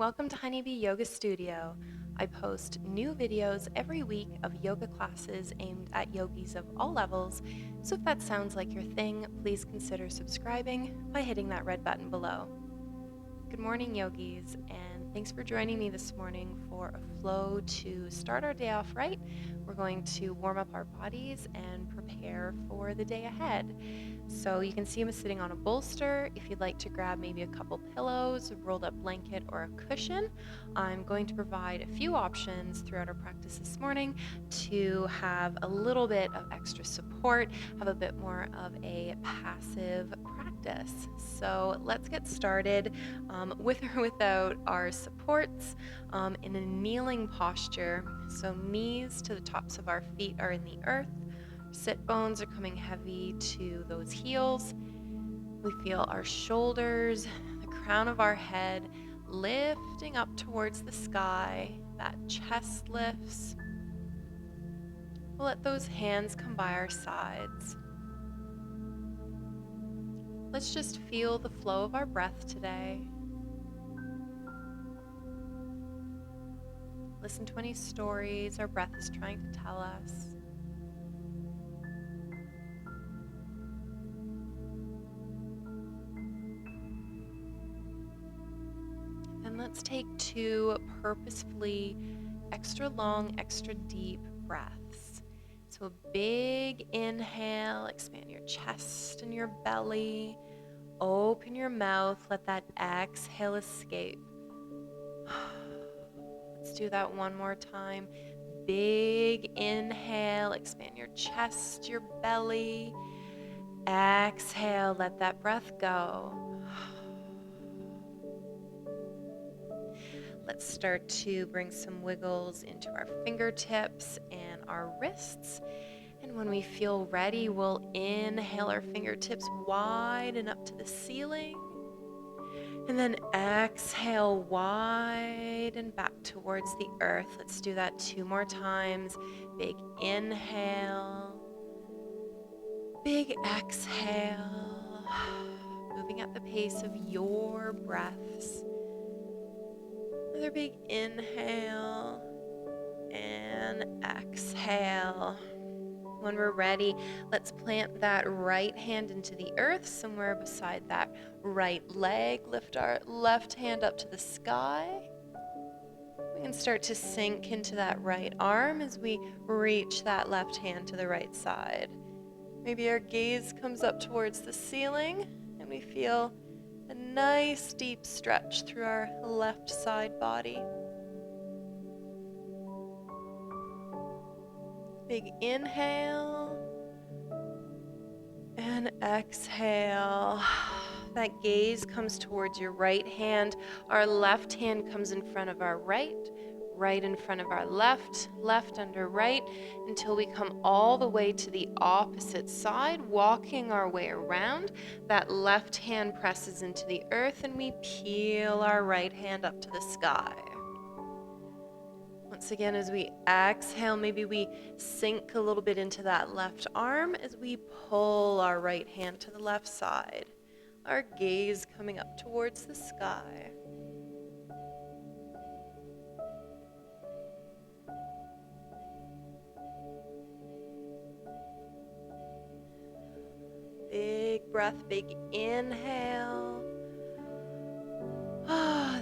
Welcome to Honeybee Yoga Studio. I post new videos every week of yoga classes aimed at yogis of all levels, so if that sounds like your thing, please consider subscribing by hitting that red button below. Good morning, yogis, and thanks for joining me this morning for a flow to start our day off right. We're going to warm up our bodies and prepare for the day ahead. So you can see I'm sitting on a bolster. If you'd like to grab maybe a couple pillows, a rolled up blanket, or a cushion, I'm going to provide a few options throughout our practice this morning to have a little bit of extra support, have a bit more of a passive practice. So let's get started with or without our supports in a kneeling posture. So knees to the tops of our feet are in the earth. Sit bones are coming heavy to those heels. We feel our shoulders, the crown of our head lifting up towards the sky. That chest lifts. We'll let those hands come by our sides. Let's just feel the flow of our breath today. Listen to any stories our breath is trying to tell us. And let's take two purposefully extra long, extra deep breaths. So a big inhale, expand your chest and your belly. Open your mouth, let that exhale escape. Let's do that one more time. Big inhale, expand your chest, your belly. Exhale, let that breath go. Let's start to bring some wiggles into our fingertips and our wrists. And when we feel ready, we'll inhale our fingertips wide and up to the ceiling. And then exhale wide and back towards the earth. Let's do that two more times. Big inhale. Big exhale. Moving at the pace of your breaths. Another big inhale and exhale. When we're ready, let's plant that right hand into the earth somewhere beside that right leg. Lift our left hand up to the sky. We can start to sink into that right arm as we reach that left hand to the right side. Maybe our gaze comes up towards the ceiling and we feel a nice deep stretch through our left side body. Big inhale and exhale. That gaze comes towards your right hand. Our left hand comes in front of our right, right in front of our left, left under right, until we come all the way to the opposite side, walking our way around. That left hand presses into the earth and we peel our right hand up to the sky. Once again, as we exhale, maybe we sink a little bit into that left arm as we pull our right hand to the left side. Our gaze coming up towards the sky. Big breath, big inhale.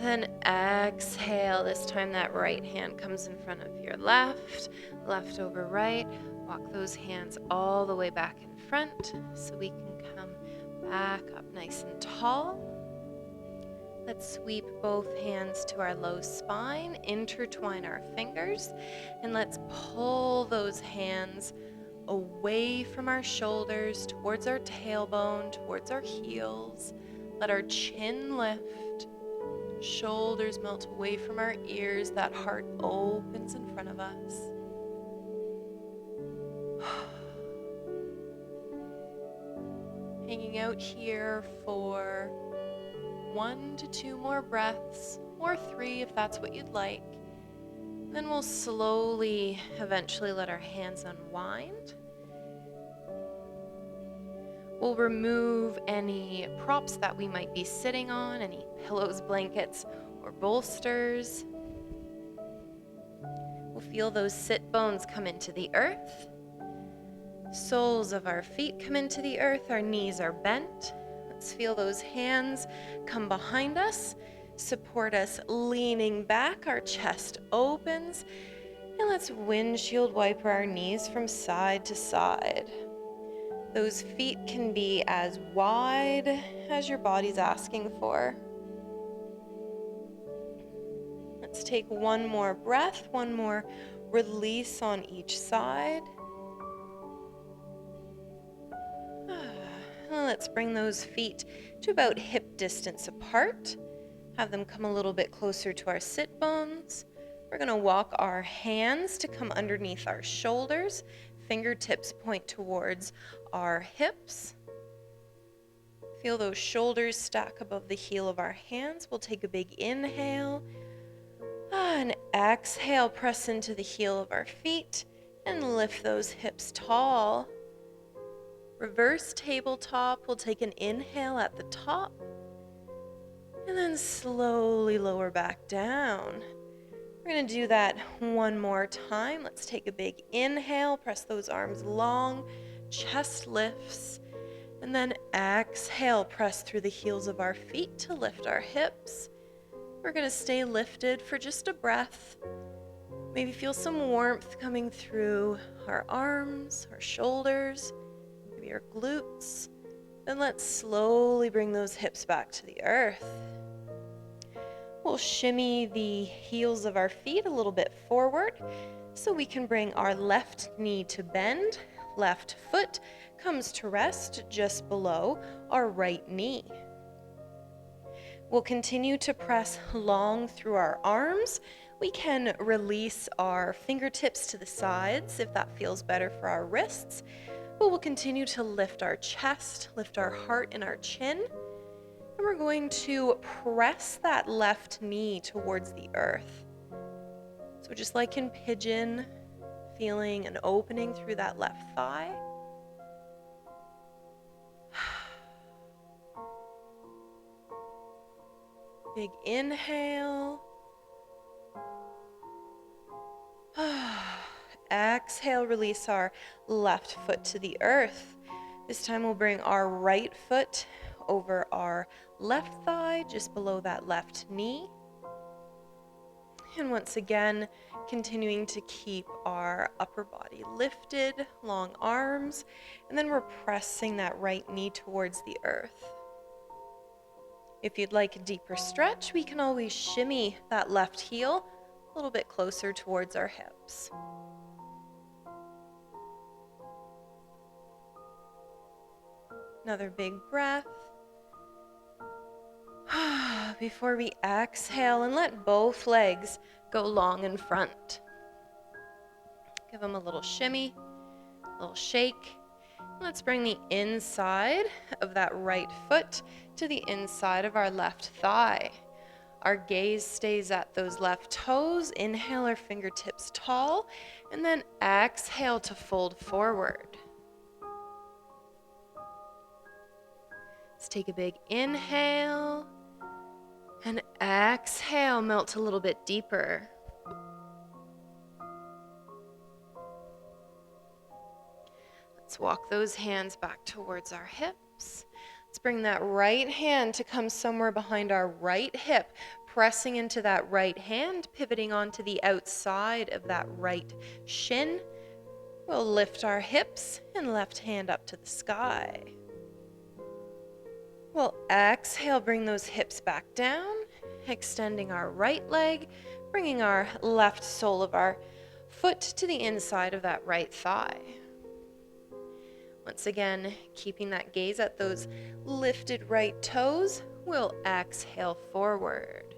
Then exhale. This time that right hand comes in front of your left, left over right. Walk those hands all the way back in front so we can come back up nice and tall. Let's sweep both hands to our low spine, intertwine our fingers, and let's pull those hands away from our shoulders, towards our tailbone, towards our heels. Let our chin lift, shoulders melt away from our ears, that heart opens in front of us. Hanging out here for 1 to 2 more breaths, or 3 if that's what you'd like. Then we'll slowly, eventually let our hands unwind. We'll remove any props that we might be sitting on, any pillows, blankets, or bolsters. We'll feel those sit bones come into the earth. Soles of our feet come into the earth. Our knees are bent. Let's feel those hands come behind us, support us leaning back. Our chest opens. And let's windshield wiper our knees from side to side. Those feet can be as wide as your body's asking for. Let's take one more breath, one more release on each side. Let's bring those feet to about hip distance apart. Have them come a little bit closer to our sit bones. We're going to walk our hands to come underneath our shoulders. Fingertips point towards our hips. Feel those shoulders stack above the heel of our hands. We'll take a big inhale. And exhale, press into the heel of our feet and lift those hips tall. Reverse tabletop. We'll take an inhale at the top and then slowly lower back down. We're going to do that one more time. Let's take a big inhale, press those arms long, chest lifts, and then exhale, press through the heels of our feet to lift our hips. We're going to stay lifted for just a breath. Maybe feel some warmth coming through our arms, our shoulders, maybe our glutes. Then let's slowly bring those hips back to the earth. We'll shimmy the heels of our feet a little bit forward so we can bring our left knee to bend. Left foot comes to rest just below our right knee. We'll continue to press long through our arms. We can release our fingertips to the sides if that feels better for our wrists. But we'll continue to lift our chest, lift our heart and our chin. And we're going to press that left knee towards the earth. So just like in pigeon, feeling an opening through that left thigh. Big inhale. Exhale, release our left foot to the earth. This time we'll bring our right foot over our left thigh, just below that left knee. And once again, continuing to keep our upper body lifted, long arms, and then we're pressing that right knee towards the earth. If you'd like a deeper stretch, we can always shimmy that left heel a little bit closer towards our hips. Another big breath. Before we exhale and let both legs go long in front. Give them a little shimmy, a little shake. Let's bring the inside of that right foot to the inside of our left thigh. Our gaze stays at those left toes. Inhale our fingertips tall, and then exhale to fold forward. Let's take a big inhale, and exhale, melt a little bit deeper. Let's walk those hands back towards our hips. Let's bring that right hand to come somewhere behind our right hip, pressing into that right hand, pivoting onto the outside of that right shin. We'll lift our hips and left hand up to the sky. We'll exhale, bring those hips back down, extending our right leg, bringing our left sole of our foot to the inside of that right thigh. Once again, keeping that gaze at those lifted right toes, we'll exhale forward.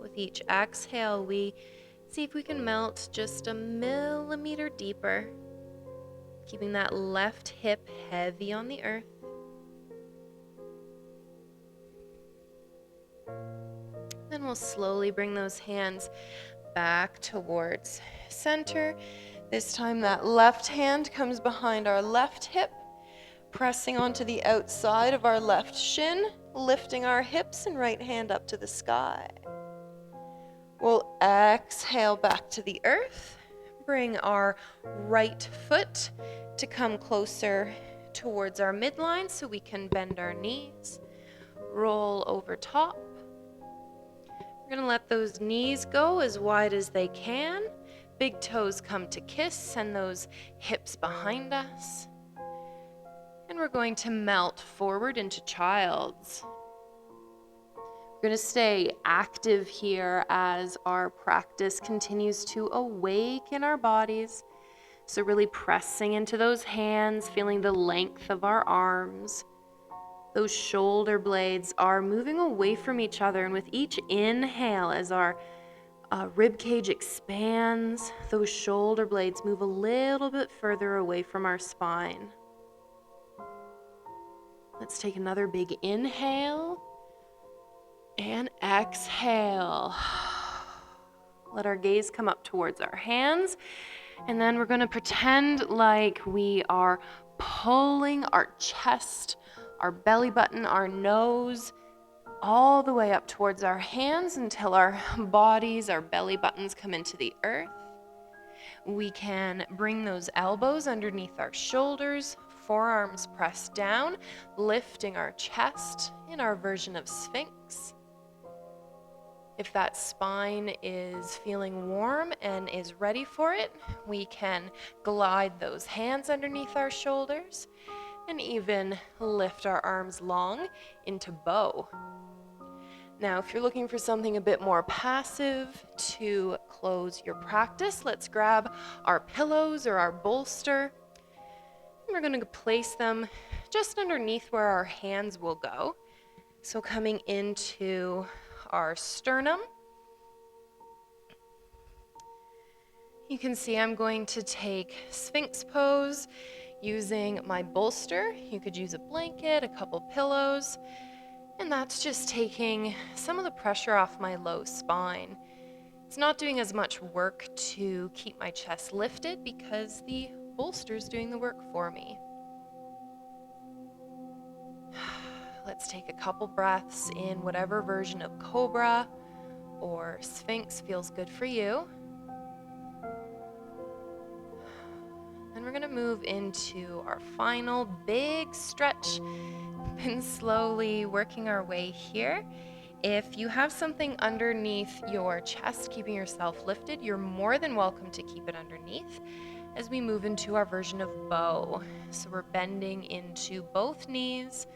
With each exhale, we see if we can melt just a millimeter deeper, keeping that left hip heavy on the earth. Then we'll slowly bring those hands back towards center. This time that left hand comes behind our left hip, pressing onto the outside of our left shin. lifting our hips and right hand up to the sky. We'll exhale back to the earth. Bring our right foot to come closer towards our midline so we can bend our knees. Roll over top. We're going to let those knees go as wide as they can. Big toes come to kiss, send those hips behind us. And we're going to melt forward into child's. We're going to stay active here as our practice continues to awaken our bodies. So really pressing into those hands, feeling the length of our arms. Those shoulder blades are moving away from each other, and with each inhale, as our rib cage expands, those shoulder blades move a little bit further away from our spine. Let's take another big inhale and exhale. Let our gaze come up towards our hands, and then we're going to pretend like we are pulling our chest, our belly button, our nose, all the way up towards our hands until our bodies, our belly buttons come into the earth. We can bring those elbows underneath our shoulders, forearms pressed down, lifting our chest in our version of Sphinx. If that spine is feeling warm and is ready for it, we can glide those hands underneath our shoulders and even lift our arms long into bow. Now, if you're looking for something a bit more passive to close your practice, let's grab our pillows or our bolster. And we're going to place them just underneath where our hands will go. So coming into our sternum. You can see I'm going to take Sphinx pose using my bolster. You could use a blanket, a couple pillows, and that's just taking some of the pressure off my low spine. It's not doing as much work to keep my chest lifted because the bolster is doing the work for me. Let's take a couple breaths in whatever version of Cobra or Sphinx feels good for you. Then we're going to move into our final big stretch and slowly working our way here. If you have something underneath your chest keeping yourself lifted, you're more than welcome to keep it underneath as we move into our version of bow. So we're bending into both knees,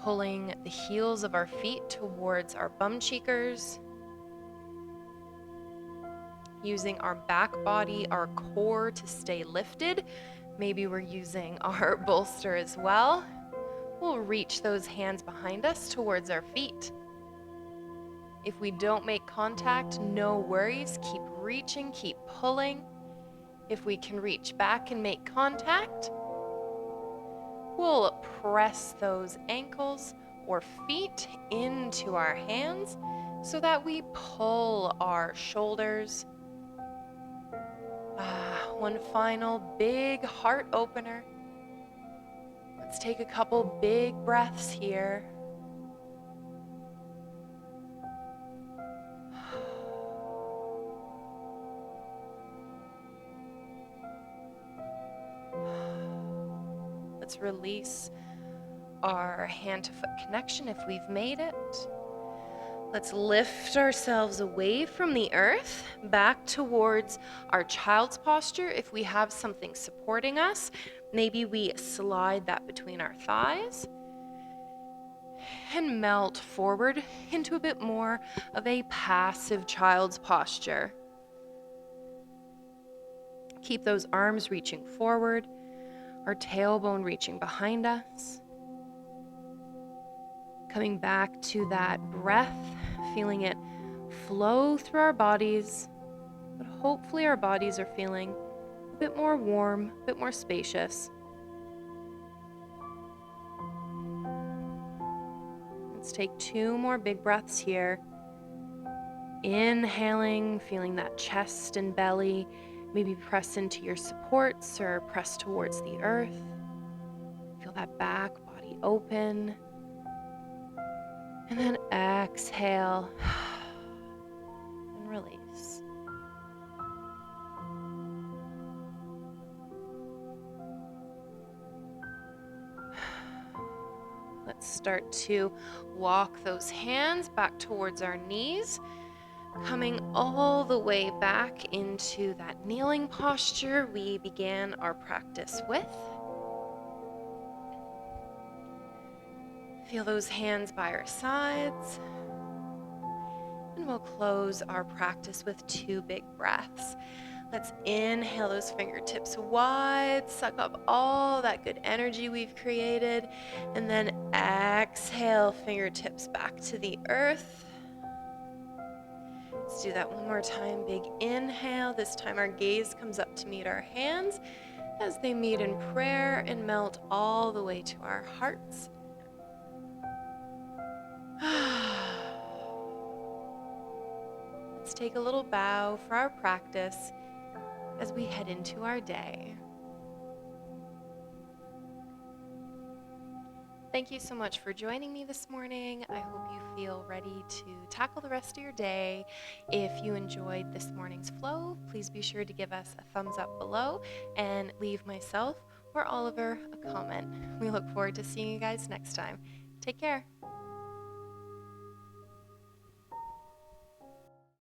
pulling the heels of our feet towards our bum cheekers, using our back body, our core to stay lifted. Maybe we're using our bolster as well. We'll reach those hands behind us towards our feet. If we don't make contact, no worries. Keep reaching, keep pulling. If we can reach back and make contact, we'll press those ankles or feet into our hands so that we pull our shoulders. One final big heart opener. Let's take a couple big breaths here. Let's release our hand to foot connection if we've made it. Let's lift ourselves away from the earth, back towards our child's posture. If we have something supporting us, maybe we slide that between our thighs and melt forward into a bit more of a passive child's posture. Keep those arms reaching forward, our tailbone reaching behind us. Coming back to that breath, feeling it flow through our bodies, but hopefully our bodies are feeling a bit more warm, a bit more spacious. Let's take 2 more big breaths here. Inhaling, feeling that chest and belly, maybe press into your supports or press towards the earth. Feel that back body open. And then exhale and release. Let's start to walk those hands back towards our knees, coming all the way back into that kneeling posture we began our practice with. Feel those hands by our sides. And we'll close our practice with 2 big breaths. Let's inhale those fingertips wide, suck up all that good energy we've created, and then exhale, fingertips back to the earth. Let's do that one more time. Big inhale. This time our gaze comes up to meet our hands as they meet in prayer and melt all the way to our hearts. Let's take a little bow for our practice as we head into our day. Thank you so much for joining me this morning. I hope you feel ready to tackle the rest of your day. If you enjoyed this morning's flow, please be sure to give us a thumbs up below and leave myself or Oliver a comment. We look forward to seeing you guys next time. Take care.